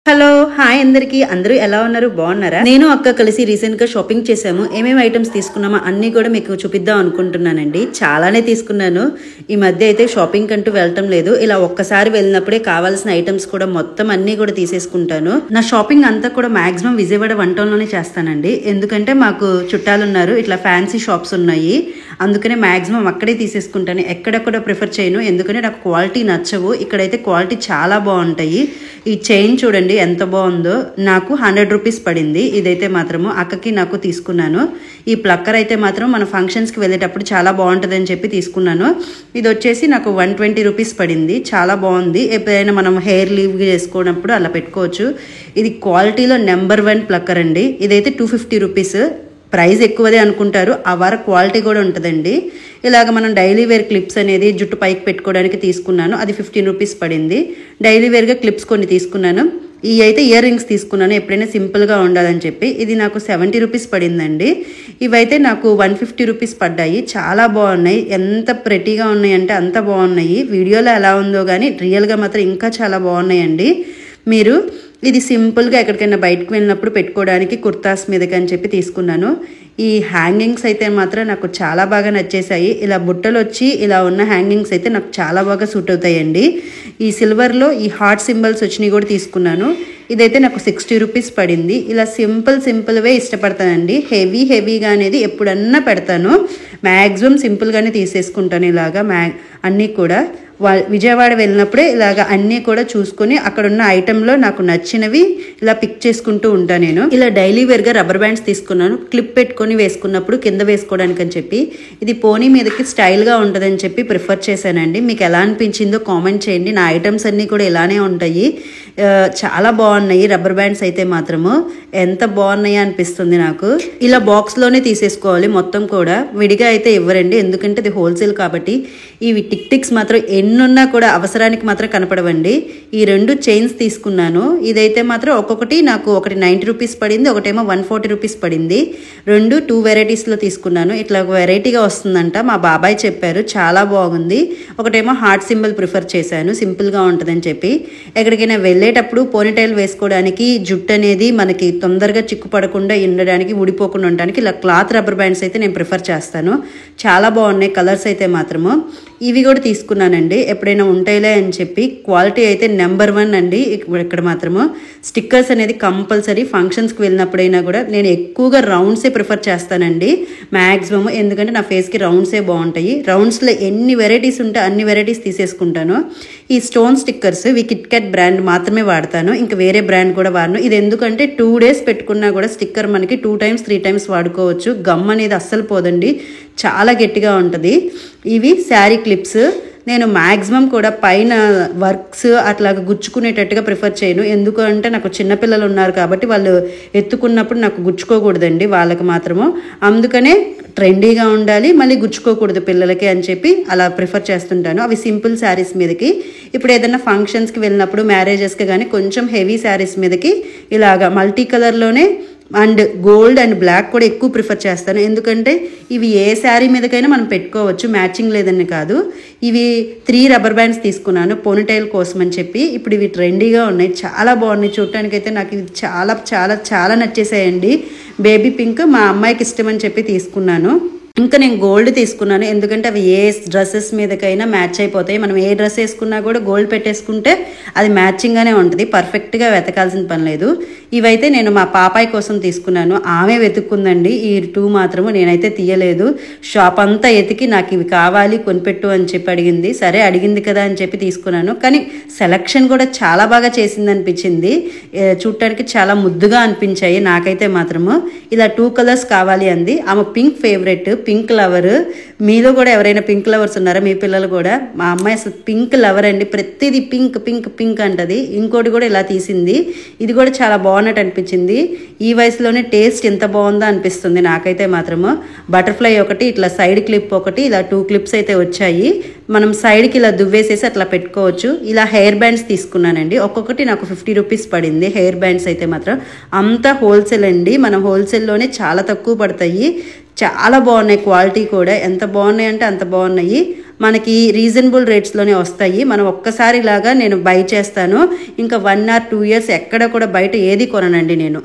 Hello hi అందరికి అందరూ ఎలా ఉన్నారు బాగున్నారా నేను అక్క కలిసి రీసెంట్ గా షాపింగ్ చేసాము ఏమేమి ఐటమ్స్ తీసుకున్నామో అన్ని కూడా మీకు చూపిద్దాం అనుకుంటున్నానండి చాలానే తీసుకున్నాను ఈ మధ్య అయితే షాపింగ్ అంటూ వెళ్ళటం లేదు ఇలా ఒక్కసారి వెళ్ళినప్పుడే కావాల్సిన ఐటమ్స్ కూడా మొత్తం అన్ని కూడా తీసేసుకుంటాను నా షాపింగ్ అంతా కూడా మాక్సిమం విజయవాడ వన్ టౌన్ లోనే చేస్తానండి ఎందుకంటే మాకు చుట్టాలు ఉన్నారు ఇట్లా ఫ్యాన్సీ షాప్స్ ఉన్నాయి అందుకనే మాక్సిమం అక్కడే తీసేసుకుంటాను ఎక్కడ కూడా ప్రిఫర్ చేయను ఎందుకంటే నాకు క్వాలిటీ నచ్చవు ఇక్కడైతే క్వాలిటీ చాలా బాగుంటాయి ఈ చైన్ చూడండి ఎంత బాగుందో నాకు 100 రూపీస్ పడింది ఇదైతే మాత్రము అక్కకి నాకు తీసుకున్నాను ఈ ప్లక్కర్ అయితే మాత్రం మన ఫంక్షన్స్ కి వెళ్ళేటప్పుడు చాలా బాగుంటది అని చెప్పి తీసుకున్నాను ఇది వచ్చేసి నాకు 120 రూపీస్ పడింది చాలా బాగుంది ఎప్పుడైనా మనం హెయిర్ లీవ్ చేసుకోవడం అలా పెట్టుకోవచ్చు ఇది క్వాలిటీలో నెంబర్ 1 ప్లక్కర్ అండి ఇదైతే 250 రూపీస్ ప్రైస్ ఎక్కువదే అనుకుంటారు ఆ వార క్వాలిటీ కూడా ఉంటుందండి ఇలాగ మనం డైలీ వేర్ క్లిప్స్ అనేది జుట్టు పైకి పెట్టుకోవడానికి తీసుకున్నాను అది 15 రూపీస్ పడింది డైలీ వేర్గా క్లిప్స్ కొన్ని తీసుకున్నాను ఈ అయితే ఇయర్ రింగ్స్ తీసుకున్నాను ఎప్పుడైనా సింపుల్గా ఉండాలని చెప్పి ఇది నాకు 70 రూపీస్ పడిందండి ఇవైతే నాకు 150 రూపీస్ పడ్డాయి చాలా బాగున్నాయి ఎంత ప్రెటీగా ఉన్నాయి అంటే అంత బాగున్నాయి వీడియోలో ఎలా ఉందో కానీ రియల్గా మాత్రం ఇంకా చాలా బాగున్నాయండి మీరు ఇది సింపుల్గా ఎక్కడికైనా బయటకు వెళ్ళినప్పుడు పెట్టుకోవడానికి కుర్తాస్ మీదకి అని చెప్పి తీసుకున్నాను ఈ హ్యాంగింగ్స్ అయితే మాత్రం నాకు చాలా బాగా నచ్చేసాయి ఇలా బుట్టలు వచ్చి ఇలా ఉన్న హ్యాంగింగ్స్ అయితే నాకు చాలా బాగా సూట్ అవుతాయండి ఈ సిల్వర్లో ఈ హార్ట్ సింబల్స్ వచ్చినవి కూడా తీసుకున్నాను ఇదైతే నాకు 60 రూపీస్ పడింది ఇలా సింపుల్వే ఇష్టపడతానండి హెవీగా అనేది ఎప్పుడన్నా పెడతాను మ్యాక్సిమం సింపుల్గానే తీసేసుకుంటాను ఇలాగా అన్నీ కూడా విజయవాడ వెళ్ళినప్పుడే ఇలాగ అన్నీ కూడా చూసుకొని అక్కడ ఉన్న ఐటెంలో నాకు నచ్చినవి ఇలా పిక్ చేసుకుంటూ ఉంటాను నేను ఇలా డైలీ వేర్గా రబ్బర్ బ్యాండ్స్ తీసుకున్నాను క్లిప్ పెట్టుకొని వేసుకున్నప్పుడు కింద వేసుకోవడానికి అని చెప్పి ఇది పోనీ మీదకి స్టైల్గా ఉంటుందని చెప్పి ప్రిఫర్ చేశానండి మీకు ఎలా అనిపించిందో కామెంట్ చేయండి నా ఐటమ్స్ అన్నీ కూడా ఇలానే ఉంటాయి చాలా బాగున్నాయి రబ్బర్ బ్యాండ్స్ అయితే మాత్రము ఎంత బాగున్నాయి అనిపిస్తుంది నాకు ఇలా బాక్స్లోనే తీసేసుకోవాలి మొత్తం కూడా విడిగా అయితే ఇవ్వరండి ఎందుకంటే ఇది హోల్సేల్ కాబట్టి ఇవి టిక్స్ మాత్రం ఎన్నున్నా కూడా అవసరానికి మాత్రం కనపడవండి ఈ 2 చైన్స్ తీసుకున్నాను ఇదైతే మాత్రం ఒక్కొక్కటి నాకు ఒకటి 90 రూపీస్ పడింది ఒకటేమో 140 రూపీస్ పడింది 2 వెరైటీస్లో తీసుకున్నాను ఇట్లా వెరైటీగా వస్తుందంట మా బాబాయ్ చెప్పారు చాలా బాగుంది ఒకటేమో హార్ట్ సింబల్ ప్రిఫర్ చేశాను సింపుల్గా ఉంటుందని చెప్పి ఎక్కడికైనా వెళ్ళేటప్పుడు పోనీటైల్ వేసుకోవడానికి జుట్టు అనేది మనకి తొందరగా చిక్కుపడకుండా ఉండడానికి ఊడిపోకుండా ఉండడానికి ఇలా క్లాత్ రబ్బర్ బ్యాండ్స్ అయితే నేను ప్రిఫర్ చేస్తాను చాలా బాగున్నాయి కలర్స్ అయితే మాత్రము ఇవి కూడా తీసుకున్నానండి ఎప్పుడైనా ఉంటాయిలే అని చెప్పి క్వాలిటీ అయితే నెంబర్ 1 అండి ఇక్కడ మాత్రము స్టిక్కర్స్ అనేది కంపల్సరీ ఫంక్షన్స్కి వెళ్ళినప్పుడైనా కూడా నేను ఎక్కువగా రౌండ్సే ప్రిఫర్ చేస్తానండి మ్యాక్సిమం ఎందుకంటే నా ఫేస్కి రౌండ్సే బాగుంటాయి రౌండ్స్లో ఎన్ని వెరైటీస్ ఉంటే అన్ని వెరైటీస్ తీసేసుకుంటాను ఈ స్టోన్ స్టిక్కర్స్ ఇవి కిట్ క్యాట్ బ్రాండ్ మాత్రమే వాడతాను ఇంకా వేరే బ్రాండ్ కూడా వాడను ఇది ఎందుకంటే 2 డేస్ పెట్టుకున్నా కూడా స్టిక్కర్ మనకి 2 టైమ్స్ 3 టైమ్స్ వాడుకోవచ్చు గమ్ అనేది అస్సలు పోదండి చాలా గట్టిగా ఉంటుంది ఇవి శారీ క్లిప్స్ నేను మ్యాక్సిమం కూడా పైన వర్క్స్ అట్లా గుచ్చుకునేటట్టుగా ప్రిఫర్ చేయను ఎందుకంటే నాకు చిన్నపిల్లలు ఉన్నారు కాబట్టి వాళ్ళు ఎత్తుకున్నప్పుడు నాకు గుచ్చుకోకూడదండి వాళ్ళకి మాత్రము అందుకనే ట్రెండీగా ఉండాలి మళ్ళీ గుచ్చుకోకూడదు పిల్లలకి అని చెప్పి అలా ప్రిఫర్ చేస్తుంటాను అవి సింపుల్ శారీస్ మీదకి ఇప్పుడు ఏదైనా ఫంక్షన్స్కి వెళ్ళినప్పుడు మ్యారేజెస్కి కానీ కొంచెం హెవీ శారీస్ మీదకి ఇలాగా మల్టీ కలర్లోనే అండ్ గోల్డ్ అండ్ బ్లాక్ కూడా ఎక్కువ ప్రిఫర్ చేస్తాను ఎందుకంటే ఇవి ఏ శారీ మీదకైనా మనం పెట్టుకోవచ్చు మ్యాచింగ్ లేదని కాదు ఇవి 3 రబ్బర్ బ్యాండ్స్ తీసుకున్నాను పోనీటైల్ కోసం అని చెప్పి ఇప్పుడు ఇవి ట్రెండీగా ఉన్నాయి చాలా బాగున్నాయి చూడటానికి అయితే నాకు ఇవి చాలా చాలా చాలా నచ్చేసాయండి బేబీ పింక్ మా అమ్మాయికి ఇష్టం అని చెప్పి తీసుకున్నాను ఇంకా నేను గోల్డ్ తీసుకున్నాను ఎందుకంటే అవి ఏ డ్రెస్సెస్ మీదకైనా మ్యాచ్ అయిపోతాయి మనం ఏ డ్రెస్ వేసుకున్నా కూడా గోల్డ్ పెట్టేసుకుంటే అది మ్యాచింగ్గానే ఉంటుంది పర్ఫెక్ట్గా వెతకాల్సిన పని లేదు ఇవైతే నేను మా పాపాయి కోసం తీసుకున్నాను ఆమె వెతుక్కుందండి ఈ 2 మాత్రము నేనైతే తీయలేదు షాప్ అంతా ఎతికి నాకు ఇవి కావాలి కొనిపెట్టు అని చెప్పి అడిగింది సరే అడిగింది కదా అని చెప్పి తీసుకున్నాను కానీ సెలక్షన్ కూడా చాలా బాగా చేసింది అనిపించింది చూడటానికి చాలా ముద్దుగా అనిపించాయి నాకైతే మాత్రము ఇలా 2 కలర్స్ కావాలి అంది ఆమె పింక్ ఫేవరెట్ పింక్ లవర్ మీలో కూడా ఎవరైనా పింక్ లవర్స్ ఉన్నారా మీ పిల్లలు కూడా మా అమ్మాయి అసలు పింక్ లవర్ అండి ప్రతిదీ పింక్ అంటది ఇంకోటి కూడా ఇలా తీసింది ఇది కూడా చాలా బాగున్నట్టు అనిపించింది ఈ వయసులోనే టేస్ట్ ఎంత బాగుందో అనిపిస్తుంది నాకైతే మాత్రము బటర్ఫ్లై ఒకటి ఇట్లా సైడ్ క్లిప్ ఒకటి ఇలా 2 క్లిప్స్ అయితే వచ్చాయి మనం సైడ్కి ఇలా దువ్వేసేసి అట్లా పెట్టుకోవచ్చు ఇలా హెయిర్ బ్యాండ్స్ తీసుకున్నానండి ఒక్కొక్కటి నాకు 50 రూపీస్ పడింది హెయిర్ బ్యాండ్స్ అయితే మాత్రం అంతా హోల్సేల్ అండి మనం హోల్సేల్లోనే చాలా తక్కువ పడతాయి చాలా బాగున్నాయి క్వాలిటీ కూడా ఎంత బాగున్నాయి అంటే అంత బాగున్నాయి మనకి రీజనబుల్ రేట్స్లోనే వస్తాయి. మనం ఒక్కసారి లాగా నేను బై చేస్తాను, ఇంకా 1 or 2 years ఎక్కడ కూడా బయట ఏది కొననండి నేను.